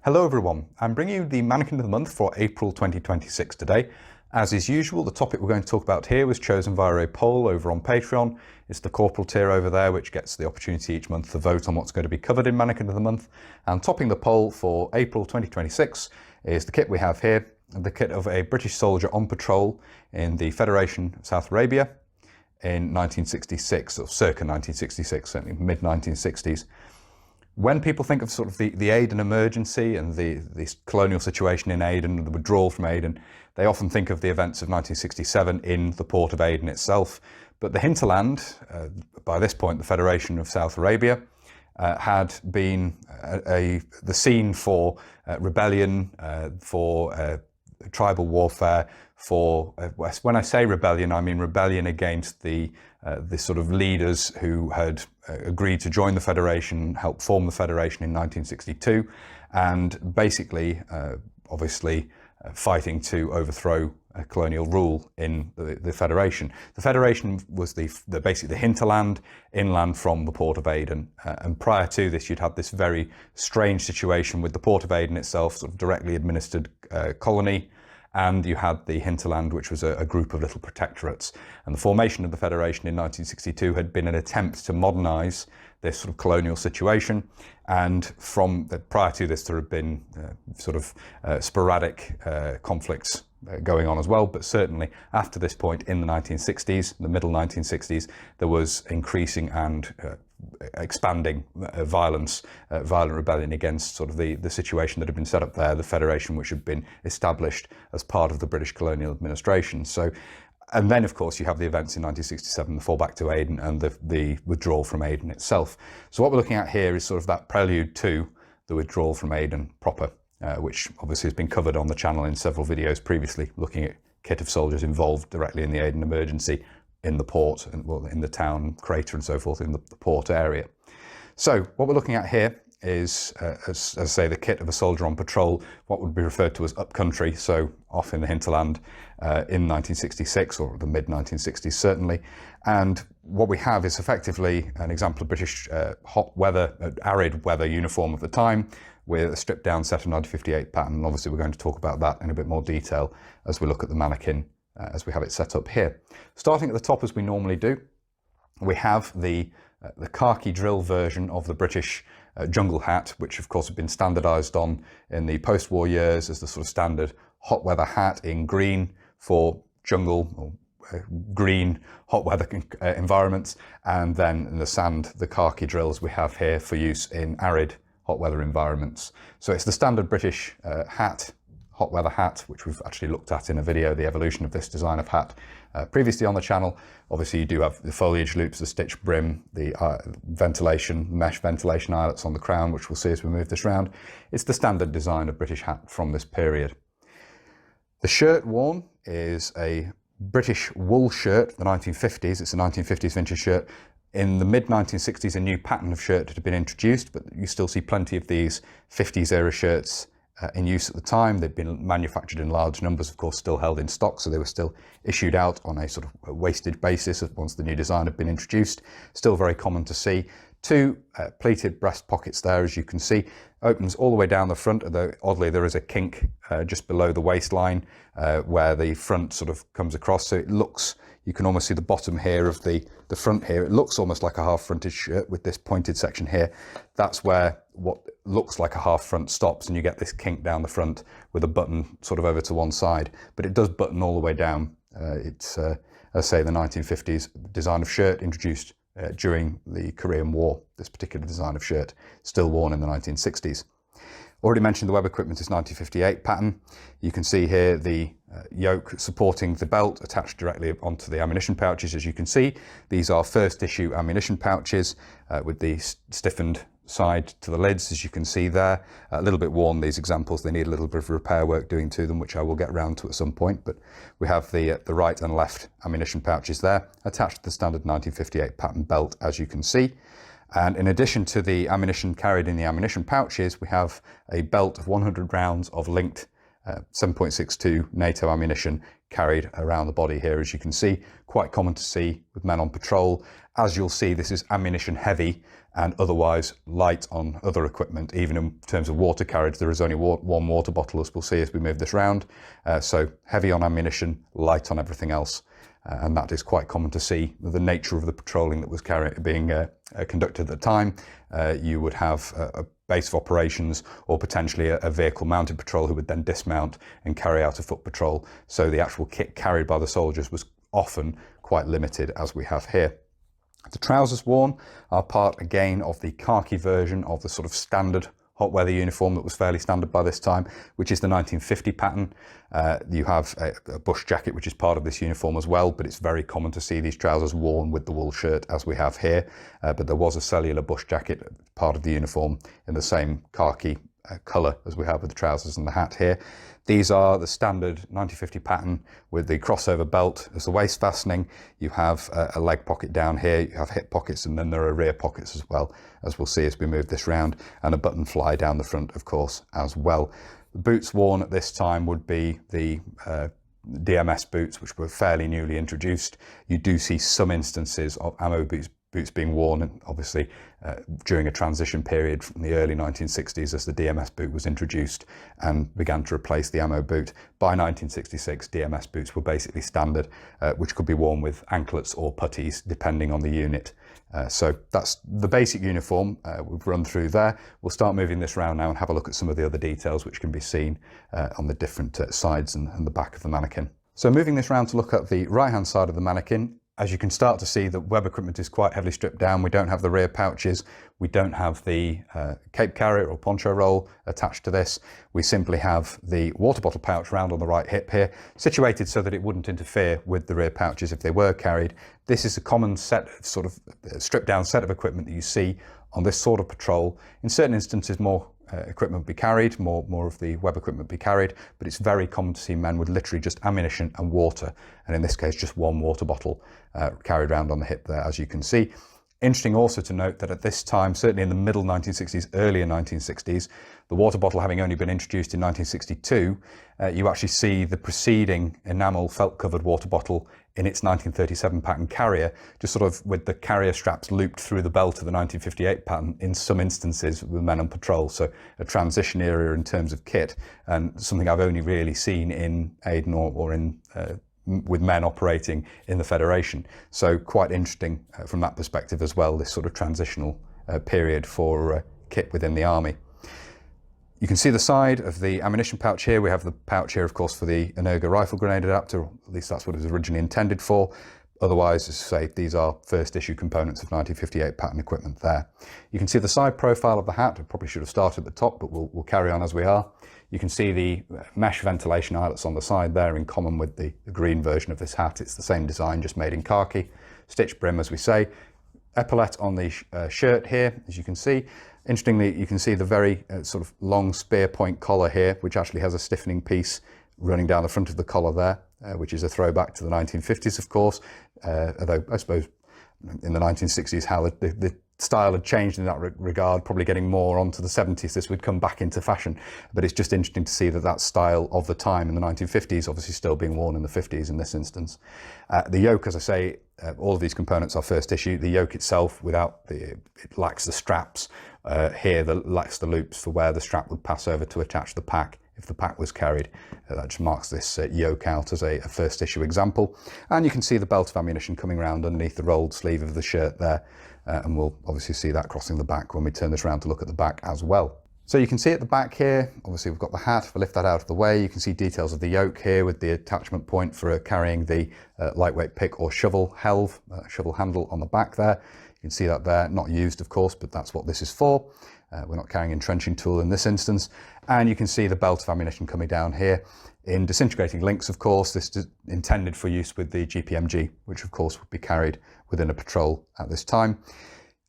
Hello everyone, I'm bringing you the Mannequin of the Month for April 2026 today. As is usual, the topic we're going to talk about here was chosen via a poll over on Patreon. It's the corporal tier over there which gets the opportunity each month to vote on what's going to be covered in Mannequin of the Month. And topping the poll for April 2026 is the kit we have here, the kit of a British soldier on patrol in the Federation of South Arabia in 1966, or circa 1966, certainly mid-1960s. When people think of sort of the Aden emergency and the colonial situation in Aden and the withdrawal from Aden, they often think of the events of 1967 in the port of Aden itself. But the hinterland, by this point the Federation of South Arabia, had been the scene for rebellion, for tribal warfare, for when I say rebellion, I mean rebellion against the sort of leaders who had agreed to join the Federation, help form the Federation in 1962, and basically, obviously, fighting to overthrow colonial rule in the Federation. The Federation was basically the hinterland, inland from the port of Aden. And prior to this, you'd had this very strange situation with the port of Aden itself, sort of directly administered colony, and you had the hinterland, which was a group of little protectorates. And the formation of the Federation in 1962 had been an attempt to modernise this sort of colonial situation. And prior to this, there had been sporadic conflicts going on as well. But certainly after this point in the 1960s, the middle 1960s, there was increasing and expanding violent rebellion against sort of the situation that had been set up there, the Federation which had been established as part of the British colonial administration. And then of course you have the events in 1967, the fall back to Aden and the withdrawal from Aden itself. So what we're looking at here is sort of that prelude to the withdrawal from Aden proper, which obviously has been covered on the channel in several videos previously, looking at kit of soldiers involved directly in the Aden emergency in the port and in the town crater and so forth in the port area. So what we're looking at here is, as I say, the kit of a soldier on patrol, what would be referred to as upcountry, so off in the hinterland in 1966 or the mid-1960s certainly. And what we have is effectively an example of British hot weather, arid weather uniform of the time with a stripped down set of 1958 pattern. And obviously we're going to talk about that in a bit more detail as we look at the mannequin as we have it set up here. Starting at the top as we normally do, we have the khaki drill version of the British jungle hat, which of course had been standardised on in the post-war years as the sort of standard hot weather hat in green for jungle or green hot weather environments, and then in the sand, the khaki drills we have here for use in arid hot weather environments. So it's the standard British hat, hot weather hat, which we've actually looked at in a video, the evolution of this design of hat previously on the channel. Obviously you do have the foliage loops, the stitched brim, the mesh ventilation eyelets on the crown, which we'll see as we move this round. It's the standard design of British hat from this period. The shirt worn is a British wool shirt, the 1950s. It's a 1950s vintage shirt. In the mid-1960s, a new pattern of shirt had been introduced, but you still see plenty of these 50s era shirts in use at the time. They'd been manufactured in large numbers, of course, still held in stock, so they were still issued out on a sort of wastage basis once the new design had been introduced. Still very common to see. Two pleated breast pockets there, as you can see. Opens all the way down the front, although oddly there is a kink just below the waistline where the front sort of comes across, so it looks, you can almost see the bottom here of the front here. It looks almost like a half fronted shirt with this pointed section here. That's where what looks like a half front stops, and you get this kink down the front with a button sort of over to one side, but it does button all the way down. It's, as I say, the 1950s design of shirt introduced during the Korean War. This particular design of shirt still worn in the 1960s. Already mentioned the web equipment is 1958 pattern. You can see here the yoke supporting the belt attached directly onto the ammunition pouches. As you can see, these are first issue ammunition pouches with the stiffened side to the lids, as you can see there. A little bit worn, these examples. They need a little bit of repair work doing to them, which I will get round to at some point. But we have the right and left ammunition pouches there attached to the standard 1958 pattern belt, as you can see. And in addition to the ammunition carried in the ammunition pouches, we have a belt of 100 rounds of linked 7.62 NATO ammunition carried around the body here, as you can see. Quite common to see with men on patrol. As you'll see, this is ammunition heavy and otherwise light on other equipment. Even in terms of water carriage, there is only one water bottle, as we'll see as we move this round. So heavy on ammunition, light on everything else. And that is quite common to see. The nature of the patrolling that was being conducted at the time, you would have a base of operations or potentially a vehicle-mounted patrol who would then dismount and carry out a foot patrol. So the actual kit carried by the soldiers was often quite limited, as we have here. The trousers worn are part, again, of the khaki version of the sort of standard hot weather uniform that was fairly standard by this time, which is the 1950 pattern. You have a bush jacket, which is part of this uniform as well, but it's very common to see these trousers worn with the wool shirt, as we have here. But there was a cellular bush jacket, part of the uniform, in the same khaki colour as we have with the trousers and the hat here. These are the standard 1950 pattern with the crossover belt as the waist fastening. You have a leg pocket down here, you have hip pockets, and then there are rear pockets as well, as we'll see as we move this round, and a button fly down the front, of course, as well. The boots worn at this time would be the DMS boots, which were fairly newly introduced. You do see some instances of ammo boots being worn, and obviously during a transition period from the early 1960s as the DMS boot was introduced and began to replace the ammo boot. By 1966, DMS boots were basically standard, which could be worn with anklets or puttees depending on the unit. So that's the basic uniform we've run through there. We'll start moving this around now and have a look at some of the other details which can be seen on the different sides and the back of the mannequin. So moving this round to look at the right hand side of the mannequin, as you can start to see, the web equipment is quite heavily stripped down. We don't have the rear pouches. We don't have the cape carrier or poncho roll attached to this. We simply have the water bottle pouch round on the right hip here, situated so that it wouldn't interfere with the rear pouches if they were carried. This is a common set, sort of stripped down set of equipment that you see on this sort of patrol. In certain instances, more equipment be carried, more of the web equipment be carried, but it's very common to see men with literally just ammunition and water, and in this case just one water bottle carried around on the hip there, as you can see. Interesting also to note that at this time, certainly in the middle 1960s, earlier 1960s, the water bottle having only been introduced in 1962, you actually see the preceding enamel felt covered water bottle in its 1937 pattern carrier, just sort of with the carrier straps looped through the belt of the 1958 pattern in some instances with men on patrol. So a transition area in terms of kit, and something I've only really seen in Aden or in with men operating in the Federation. So quite interesting from that perspective as well, this sort of transitional period for kit within the Army. You can see the side of the ammunition pouch here. We have the pouch here, of course, for the Energa rifle grenade adapter, or at least that's what it was originally intended for. Otherwise, as I say, these are first issue components of 1958 pattern equipment there. You can see the side profile of the hat. I probably should have started at the top, but we'll carry on as we are. You can see the mesh ventilation eyelets on the side there, in common with the green version of this hat. It's the same design, just made in khaki. Stitched brim, as we say. Epaulette on the shirt here, as you can see. Interestingly, you can see the very sort of long spear point collar here, which actually has a stiffening piece running down the front of the collar there, which is a throwback to the 1950s, of course. Although I suppose in the 1960s, how the style had changed in that regard, probably getting more onto the 70s, this would come back into fashion. But it's just interesting to see that that style of the time in the 1950s, obviously still being worn in the 50s in this instance. The yoke, as I say, all of these components are first issue. The yoke itself, it lacks the straps. Here, lacks the loops for where the strap would pass over to attach the pack if the pack was carried. That just marks this yoke out as a first issue example. And you can see the belt of ammunition coming around underneath the rolled sleeve of the shirt there. And we'll obviously see that crossing the back when we turn this around to look at the back as well. So you can see at the back here, obviously we've got the hat. If I lift that out of the way, you can see details of the yoke here with the attachment point for carrying the lightweight pick or shovel handle on the back there. You can see that there, not used of course, but that's what this is for. We're not carrying an entrenching tool in this instance. And you can see the belt of ammunition coming down here in disintegrating links, of course. This is intended for use with the GPMG, which of course would be carried within a patrol at this time.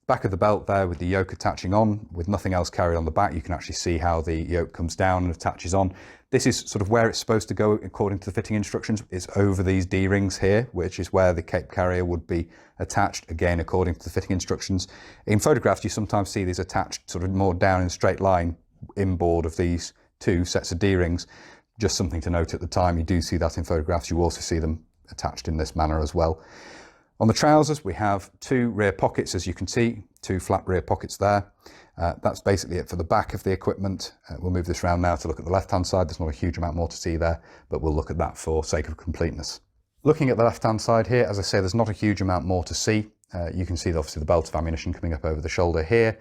Back of the belt there with the yoke attaching on, with nothing else carried on the back. You can actually see how the yoke comes down and attaches on. This is sort of where it's supposed to go according to the fitting instructions. It's over these D-rings here, which is where the cape carrier would be attached, again according to the fitting instructions. In photographs you sometimes see these attached sort of more down in a straight line inboard of these two sets of D-rings. just something to note at the time. You do see that in photographs. You also see them attached in this manner as well. On the trousers, we have 2 rear pockets, as you can see, 2 flat rear pockets there. That's basically it for the back of the equipment. We'll move this around now to look at the left-hand side. There's not a huge amount more to see there, but we'll look at that for sake of completeness. Looking at the left-hand side here, as I say, there's not a huge amount more to see. You can see obviously the belt of ammunition coming up over the shoulder here.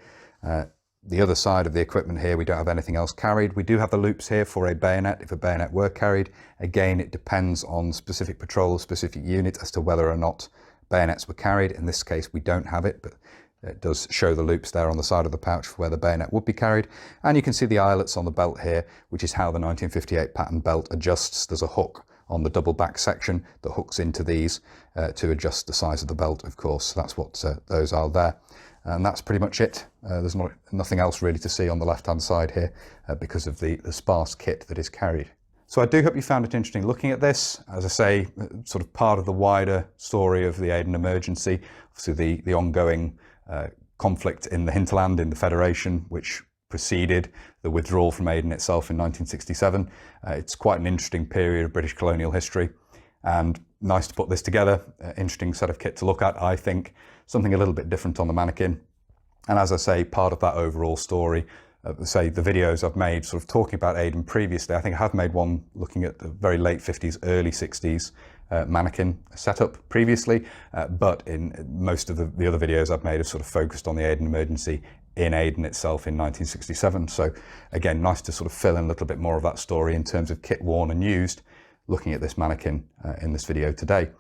The other side of the equipment here, we don't have anything else carried. We do have the loops here for a bayonet, if a bayonet were carried. Again, it depends on specific patrol, specific unit as to whether or not bayonets were carried. In this case, we don't have it, but it does show the loops there on the side of the pouch for where the bayonet would be carried. And you can see the eyelets on the belt here, which is how the 1958 pattern belt adjusts. There's a hook on the double back section that hooks into these to adjust the size of the belt, of course. So that's what those are there. And that's pretty much it. There's nothing else really to see on the left-hand side here because of the sparse kit that is carried. So I do hope you found it interesting looking at this. As I say, sort of part of the wider story of the Aden emergency, obviously the ongoing conflict in the hinterland, in the Federation, which preceded the withdrawal from Aden itself in 1967. It's quite an interesting period of British colonial history, and nice to put this together. Interesting set of kit to look at, I think. Something a little bit different on the Mannequin. And as I say, part of that overall story, say the videos I've made sort of talking about Aden previously, I think I have made one looking at the very late 50s, early 60s Mannequin setup previously, but in most of the other videos I've made have sort of focused on the Aden emergency in Aden itself in 1967. So again, nice to sort of fill in a little bit more of that story in terms of kit worn and used, looking at this Mannequin in this video today.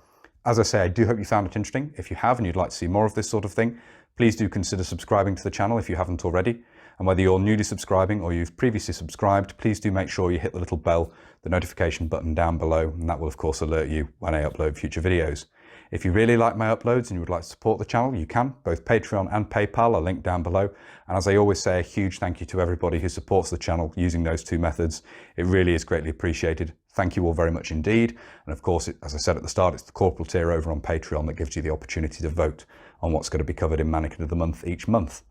As I say, I do hope you found it interesting. If you have and you'd like to see more of this sort of thing, please do consider subscribing to the channel if you haven't already. And whether you're newly subscribing or you've previously subscribed, please do make sure you hit the little bell, the notification button down below, and that will of course alert you when I upload future videos. If you really like my uploads and you would like to support the channel, you can. Both Patreon and PayPal are linked down below. And as I always say, a huge thank you to everybody who supports the channel using those 2 methods. It really is greatly appreciated. Thank you all very much indeed. And of course, as I said at the start, it's the corporal tier over on Patreon that gives you the opportunity to vote on what's going to be covered in Mannequin of the Month each month.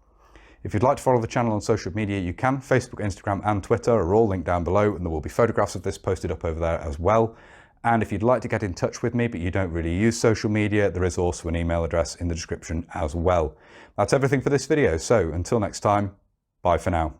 If you'd like to follow the channel on social media, you can. Facebook, Instagram and Twitter are all linked down below, and there will be photographs of this posted up over there as well. And if you'd like to get in touch with me, but you don't really use social media, there is also an email address in the description as well. That's everything for this video. So until next time, bye for now.